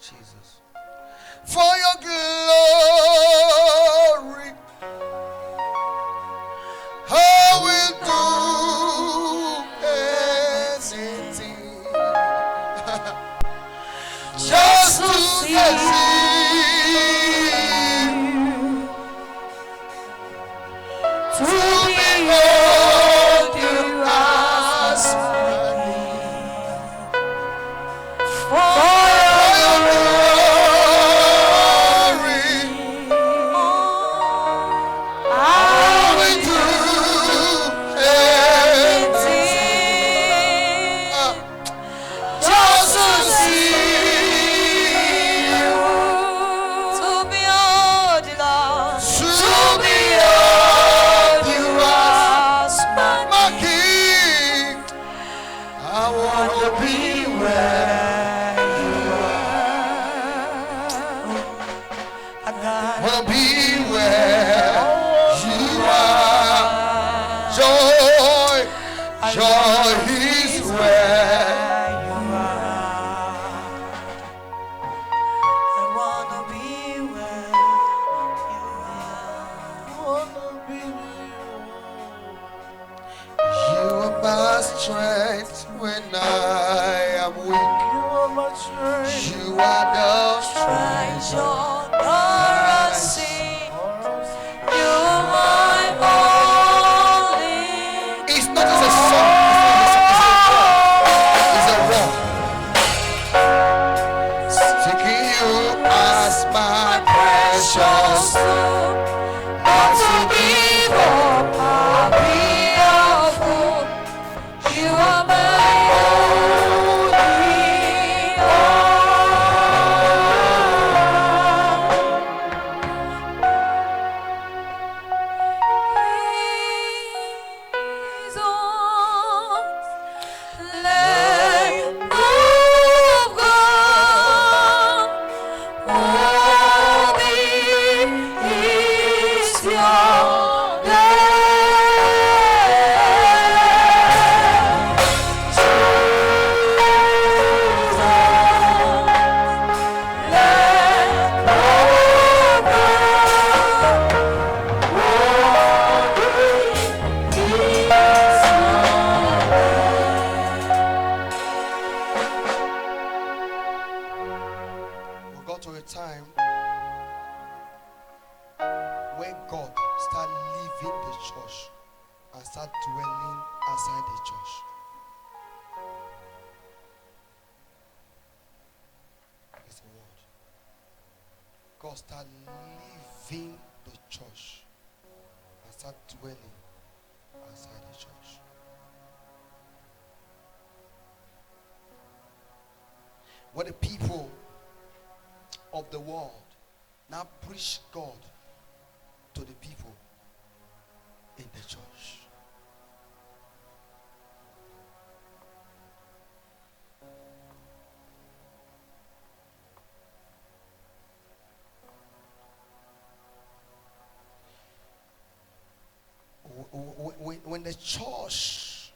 Jesus. For your glory, I will do anything just to see you, to behold you as my King. For your glory, I will do anything just to see you, to behold you, Lord, to behold you as my King. I want to be where you are. I want to be where you are. Joy, joy is where you are. I want to be where you are. You are my strength when I am weak. You are my strength. You are the strength of you are my only. It's not just a song. It's a walk. Seeking you as my precious. Not to give up, I'll be your fool. You are my only. Let go of God. Holy is your name. Jesus, let go of God. Holy is your name. We got to a time when God start leaving the church and start dwelling outside the church. It's a word. God start leaving the church and start dwelling outside the church. When the people of the world now preach God to the people in the church. When the church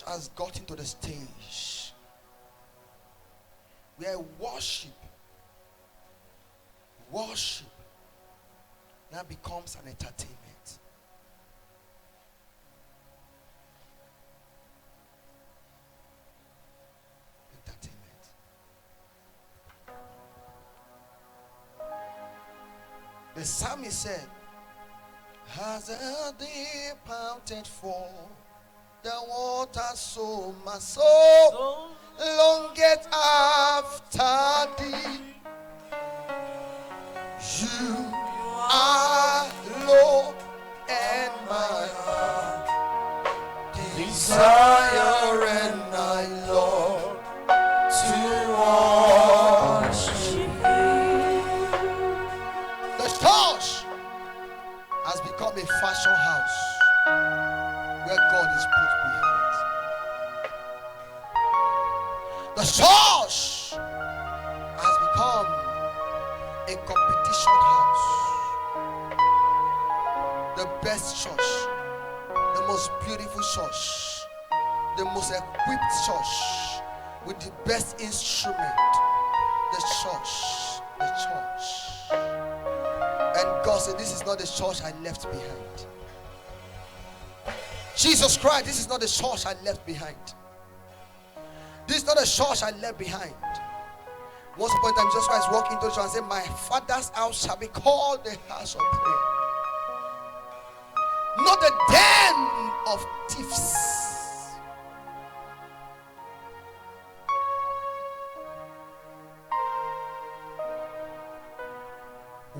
has gotten to the stage where worship now becomes an entertainment. The psalmist said, has a deep mountain for the water, so my soul longeth after thee. You are Lord, and my heart desire, and I long to worship you. The church has become a fashion house where God is put behind. The church has become a competition house. The best church, the most beautiful church, the most equipped church with the best instrument. The God said, this is not the church I left behind. Jesus Christ, this is not the church I left behind. This is not the church I left behind. Once upon a time, Jesus Christ walked into the church and said, my Father's house shall be called the house of prayer, not the den of thieves.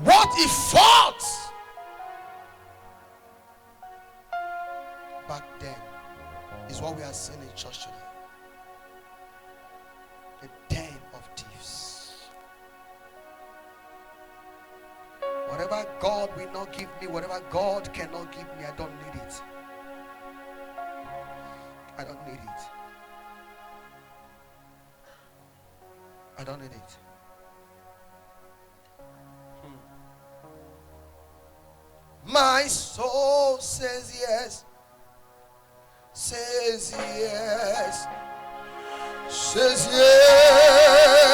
What he fought back then is what we are seeing in church today. The den of thieves. Whatever God will not give me, whatever God cannot give me, I don't need it. I don't need it. I don't need it. My soul says yes, says yes, says yes.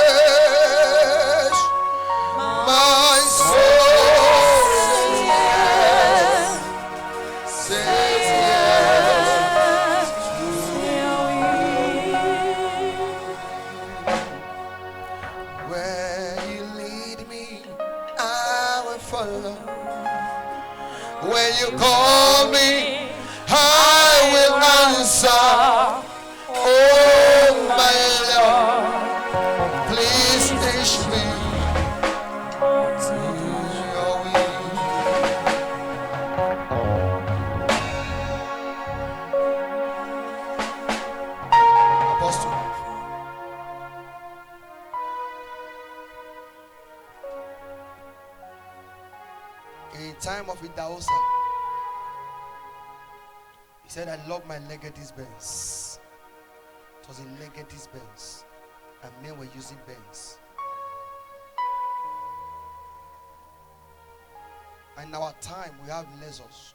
My soul says yes, says yes to you. Where you lead me, I will follow. When you call me, I will answer. Oh my Lord, please teach me your will. Apostle, in time of Idahosa, he said, I love my Legacy Benz. It was a Legacy Benz, and men were using Benz. And in our time, we have Lexus.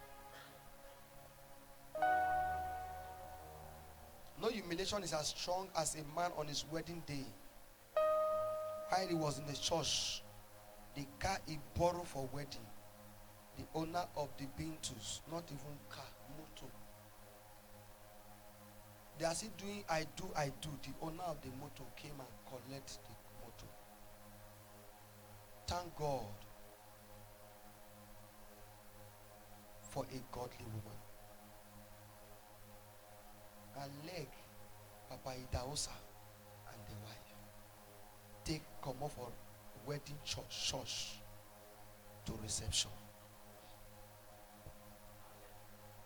No humiliation is as strong as a man on his wedding day. While he was in the church, the car he borrowed for wedding, the owner of the Bintus, not even car, motor. They are still doing I do. The owner of the motor came and collected the motor. Thank God for a godly woman. Her leg, Papa Idahosa and the wife, take come off for wedding church to reception.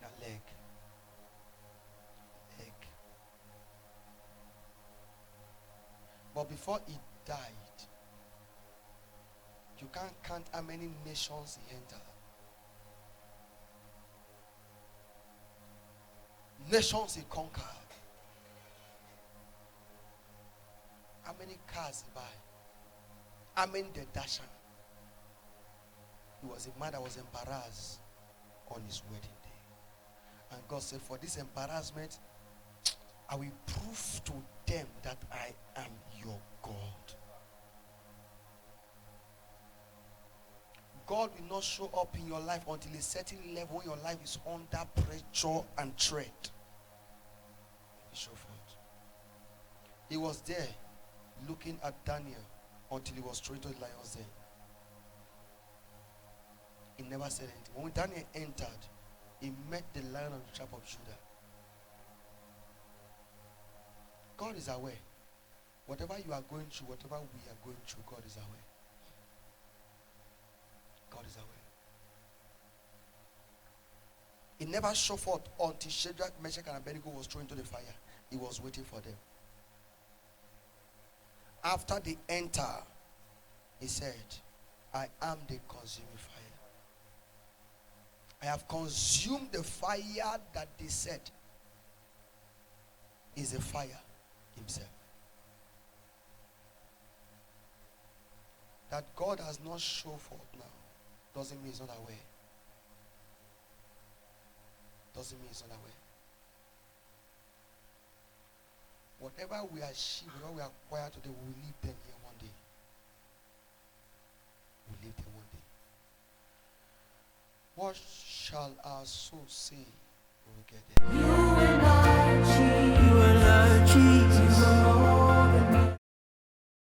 Her leg. But before he died, you can't count how many nations he entered. Nations he conquered. How many cars he buy? How many they dash him? He was a man that was embarrassed on his wedding day. And God said, for this embarrassment, I will prove to them that I am your God. God will not show up in your life until a certain level when your life is under pressure and threat. He showed forth. He was there looking at Daniel until he was thrown into the lion's den. He never said anything. When Daniel entered, he met the lion of the tribe of Judah. God is aware. Whatever you are going through, whatever we are going through, God is aware. God is aware. He never showed forth until Shadrach, Meshach, and Abednego was thrown into the fire. He was waiting for them. After they enter, he said, I am the consuming fire. I have consumed the fire that they said is a fire himself. That God has not shown forth now doesn't mean he's not aware. Doesn't mean he's not aware. Whatever we achieve, whatever we acquire today, we will leave them here one day. We will leave them one day. shall our soul say when we get there?